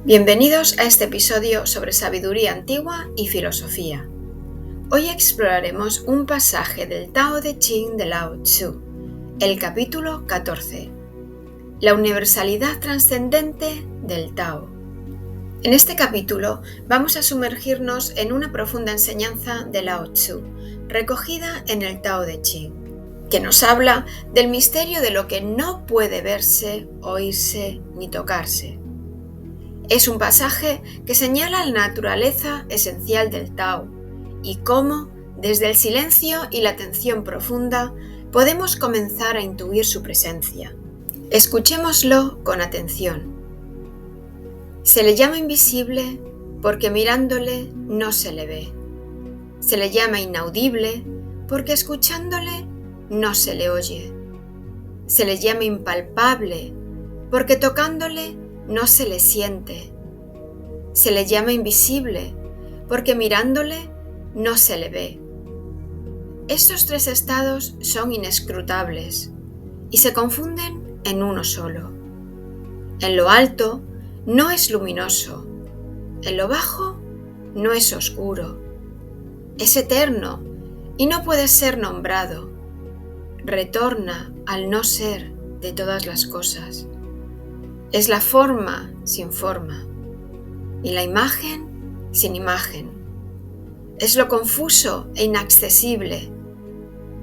Bienvenidos a este episodio sobre sabiduría antigua y filosofía. Hoy exploraremos un pasaje del Tao Te Ching de Lao Tzu, el capítulo 14, la universalidad trascendente del Tao. En este capítulo vamos a sumergirnos en una profunda enseñanza de Lao Tzu, recogida en el Tao Te Ching, que nos habla del misterio de lo que no puede verse, oírse ni tocarse. Es un pasaje que señala la naturaleza esencial del Tao y cómo, desde el silencio y la atención profunda, podemos comenzar a intuir su presencia. Escuchémoslo con atención. Se le llama invisible porque mirándole no se le ve. Se le llama inaudible porque escuchándole no se le oye. Se le llama impalpable porque tocándole no se le siente. Se le llama invisible porque mirándole no se le ve. Estos tres estados son inescrutables y se confunden en uno solo. En lo alto no es luminoso, en lo bajo no es oscuro. Es eterno y no puede ser nombrado. Retorna al no ser de todas las cosas. Es la forma sin forma y la imagen sin imagen. Es lo confuso e inaccesible.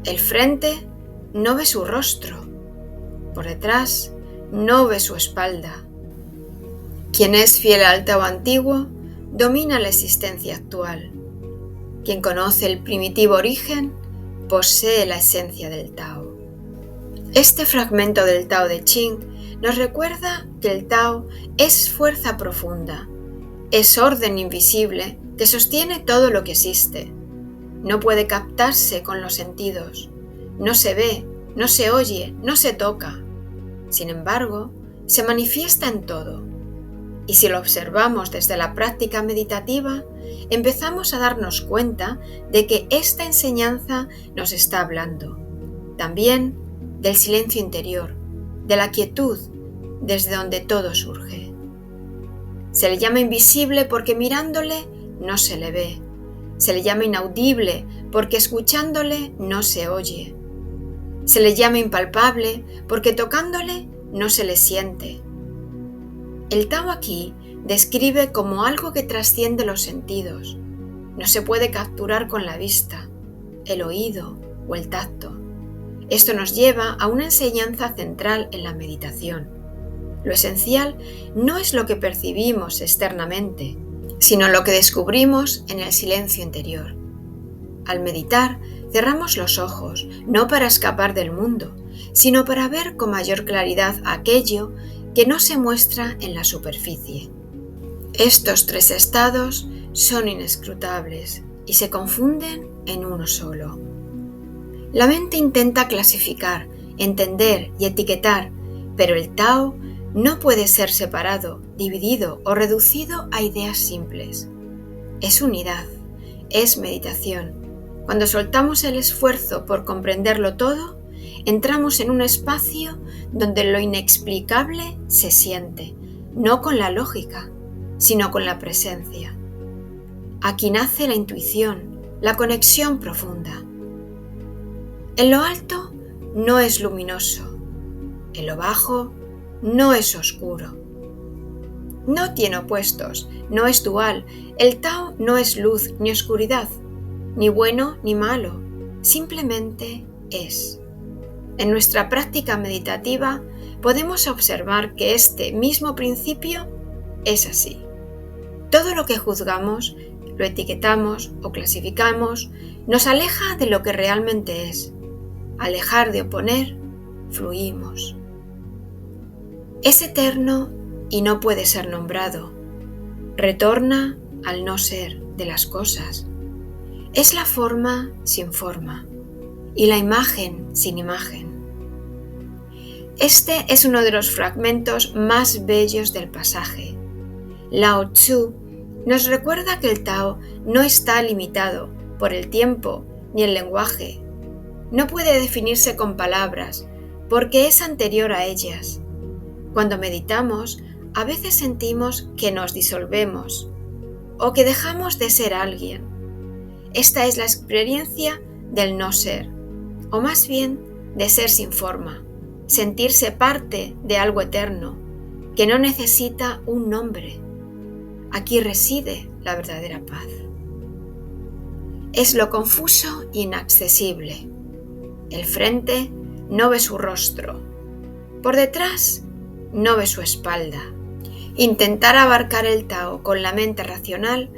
El frente no ve su rostro, por detrás no ve su espalda. Quien es fiel al Tao antiguo domina la existencia actual. Quien conoce el primitivo origen posee la esencia del Tao. Este fragmento del Tao Te Ching nos recuerda que el Tao es fuerza profunda, es orden invisible que sostiene todo lo que existe. No puede captarse con los sentidos, no se ve, no se oye, no se toca. Sin embargo, se manifiesta en todo. Y si lo observamos desde la práctica meditativa, empezamos a darnos cuenta de que esta enseñanza nos está hablando. También del silencio interior, de la quietud, desde donde todo surge. Se le llama invisible porque mirándole no se le ve. Se le llama inaudible porque escuchándole no se oye. Se le llama impalpable porque tocándole no se le siente. El Tao aquí describe como algo que trasciende los sentidos. No se puede capturar con la vista, el oído o el tacto. Esto nos lleva a una enseñanza central en la meditación. Lo esencial no es lo que percibimos externamente, sino lo que descubrimos en el silencio interior. Al meditar, cerramos los ojos, no para escapar del mundo, sino para ver con mayor claridad aquello que no se muestra en la superficie. Estos tres estados son inescrutables y se confunden en uno solo. La mente intenta clasificar, entender y etiquetar, pero el Tao no puede ser separado, dividido o reducido a ideas simples. Es unidad, es meditación. Cuando soltamos el esfuerzo por comprenderlo todo, entramos en un espacio donde lo inexplicable se siente, no con la lógica, sino con la presencia. Aquí nace la intuición, la conexión profunda. En lo alto no es luminoso, en lo bajo no es oscuro. No tiene opuestos, no es dual. El Tao no es luz ni oscuridad, ni bueno ni malo, simplemente es. En nuestra práctica meditativa podemos observar que este mismo principio es así. Todo lo que juzgamos, lo etiquetamos o clasificamos, nos aleja de lo que realmente es. Al dejar de oponer, fluimos. Es eterno y no puede ser nombrado. Retorna al no ser de las cosas. Es la forma sin forma y la imagen sin imagen. Este es uno de los fragmentos más bellos del pasaje. Lao Tzu nos recuerda que el Tao no está limitado por el tiempo ni el lenguaje. No puede definirse con palabras porque es anterior a ellas. Cuando meditamos, a veces sentimos que nos disolvemos o que dejamos de ser alguien. Esta es la experiencia del no ser, o más bien de ser sin forma, sentirse parte de algo eterno, que no necesita un nombre. Aquí reside la verdadera paz. Es lo confuso e inaccesible. El frente no ve su rostro. Por detrás no ve su espalda. Intentar abarcar el Tao con la mente racional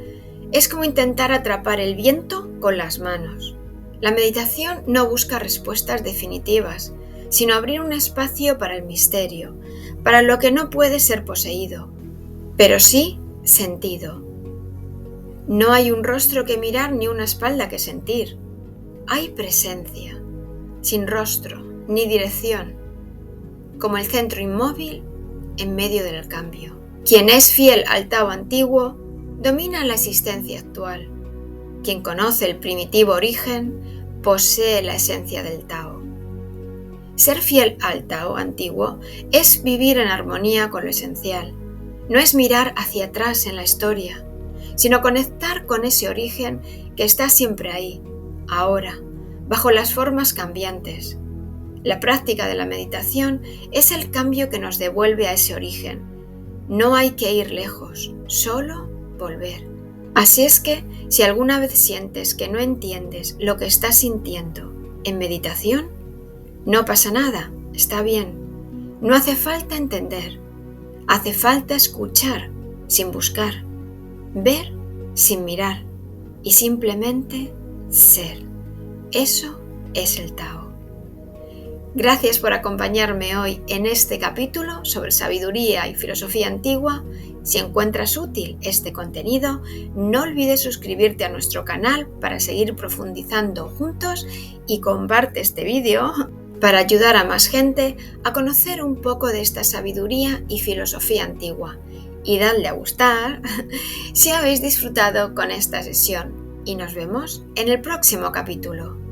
es como intentar atrapar el viento con las manos. La meditación no busca respuestas definitivas, sino abrir un espacio para el misterio, para lo que no puede ser poseído, pero sí sentido. No hay un rostro que mirar ni una espalda que sentir. Hay presencia, sin rostro ni dirección, como el centro inmóvil en medio del cambio. Quien es fiel al Tao antiguo domina la existencia actual. Quien conoce el primitivo origen posee la esencia del Tao. Ser fiel al Tao antiguo es vivir en armonía con lo esencial. No es mirar hacia atrás en la historia, sino conectar con ese origen que está siempre ahí, ahora, bajo las formas cambiantes. La práctica de la meditación es el cambio que nos devuelve a ese origen. No hay que ir lejos, solo volver. Así es que, si alguna vez sientes que no entiendes lo que estás sintiendo en meditación, no pasa nada, está bien. No hace falta entender, hace falta escuchar sin buscar, ver sin mirar y simplemente ser. Eso es el Tao. Gracias por acompañarme hoy en este capítulo sobre sabiduría y filosofía antigua. Si encuentras útil este contenido, no olvides suscribirte a nuestro canal para seguir profundizando juntos y comparte este vídeo para ayudar a más gente a conocer un poco de esta sabiduría y filosofía antigua. Y dadle a gustar si habéis disfrutado con esta sesión. Y nos vemos en el próximo capítulo.